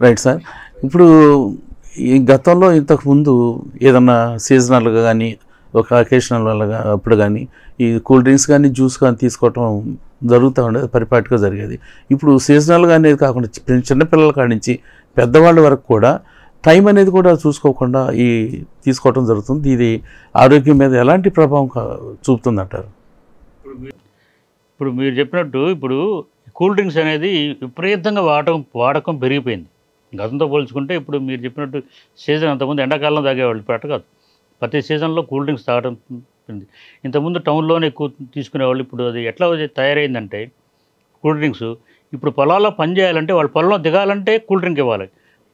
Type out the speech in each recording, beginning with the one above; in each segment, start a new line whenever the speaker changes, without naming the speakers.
Right sir. ఇప్పుడు ఈ గతంలో ఇంతకుముందు ఏదన్నా సీజనల్గా కానీ ఒక అకేషనల్ వల్ల అప్పుడు కానీ ఈ కూల్ డ్రింక్స్ కానీ జ్యూస్ కానీ తీసుకోవటం జరుగుతూ ఉండేది, పరిపాటిగా జరిగేది. ఇప్పుడు సీజనల్గా అనేది కాకుండా చిన్నపిల్లల కాడి నుంచి పెద్దవాళ్ళ వరకు కూడా టైం అనేది కూడా చూసుకోకుండా ఈ తీసుకోవటం జరుగుతుంది. ఇది ఆరోగ్యం మీద ఎలాంటి ప్రభావం చూపుతుందంటారు?
ఇప్పుడు మీరు చెప్పినట్టు ఇప్పుడు కూల్ డ్రింక్స్ అనేది విపరీతంగా వాడకం పెరిగిపోయింది. గతంతో పోల్చుకుంటే ఇప్పుడు మీరు చెప్పినట్టు సీజన్ అంతకుముందు ఎండాకాలంలో తాగేవాళ్ళు, ఇప్పుడు అట్ట కాదు. ప్రతి సీజన్లో కూల్ డ్రింక్స్ తాగడం ఉంది. ఇంతకుముందు టౌన్లోనే ఎక్కువ తీసుకునేవాళ్ళు. ఇప్పుడు అది ఎట్లా తయారైందంటే కూల్ డ్రింక్స్ ఇప్పుడు పొలాల్లో పని చేయాలంటే వాళ్ళు పొలంలో దిగాలంటే కూల్ డ్రింక్ ఇవ్వాలి,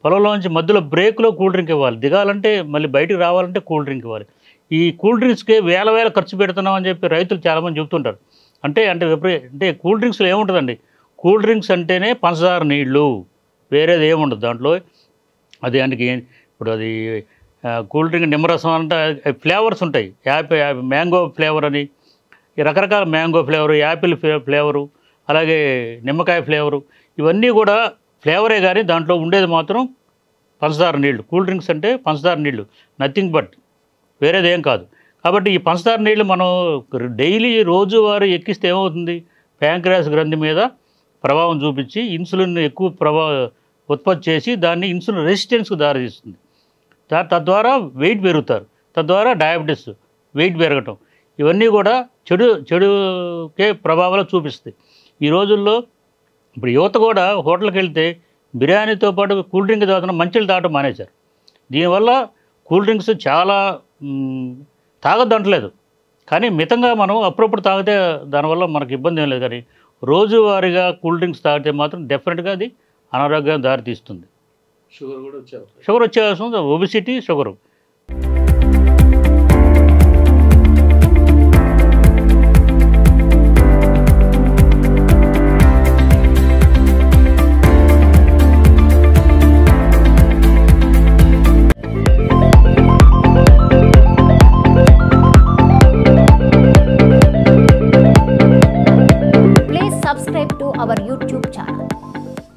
పొలంలో నుంచి మధ్యలో బ్రేక్లో కూల్ డ్రింక్ ఇవ్వాలి, దిగాలంటే మళ్ళీ బయటికి రావాలంటే కూల్ డ్రింక్ ఇవ్వాలి. ఈ కూల్ డ్రింక్స్కి వేల ఖర్చు పెడుతున్నాం అని చెప్పి రైతులు చాలామంది చెబుతుంటారు. అంటే కూల్ డ్రింక్స్లో ఏముంటుందండి? కూల్ డ్రింక్స్ అంటేనే పంచదార నీళ్ళు, వేరేది ఏముండదు దాంట్లో. అది అందుకే ఇప్పుడు అది కూల్ డ్రింక్ నిమ్మరసం అంటే ఫ్లేవర్స్ ఉంటాయి. మ్యాంగో ఫ్లేవర్ అని, ఈ రకరకాల మ్యాంగో ఫ్లేవరు, యాపిల్ ఫ్లేవరు, అలాగే నిమ్మకాయ ఫ్లేవరు, ఇవన్నీ కూడా ఫ్లేవరే కానీ దాంట్లో ఉండేది మాత్రం పంచదార నీళ్ళు. కూల్ డ్రింక్స్ అంటే పంచదార నీళ్ళు, నథింగ్ బట్, వేరేది ఏం కాదు. కాబట్టి ఈ పంచదార నీళ్ళు మనం డైలీ రోజువారీ ఎక్కిస్తే ఏమవుతుంది? ప్యాంక్రియాస్ గ్రంథి మీద ప్రభావం చూపించి ఇన్సులిన్ ఎక్కువ ఉత్పత్తి చేసి దాన్ని ఇన్సులిన్ రెసిస్టెన్స్కు దారితీస్తుంది. తద్వారా వెయిట్ పెరుగుతారు, తద్వారా డయాబెటీస్, వెయిట్ పెరగటం, ఇవన్నీ కూడా చెడుకే ప్రభావాలు చూపిస్తాయి. ఈ రోజుల్లో ఇప్పుడు యువత కూడా హోటల్కి వెళ్తే బిర్యానీతో పాటు కూల్ డ్రింక్ తాగుతున్న మంచిలు తాగటం మానేశారు. దీనివల్ల కూల్ డ్రింక్స్ చాలా తాగొద్దంటలేదు, కానీ మితంగా మనం అప్పుడప్పుడు తాగితే దానివల్ల మనకు ఇబ్బంది ఏం లేదు. కానీ రోజువారీగా కూల్ డ్రింక్స్ తాగితే మాత్రం డెఫినెట్గా అది అనారోగ్యం దారితీస్తుంది. షుగర్ వచ్చే అవసరం, ఒబిసిటీ, షుగరు.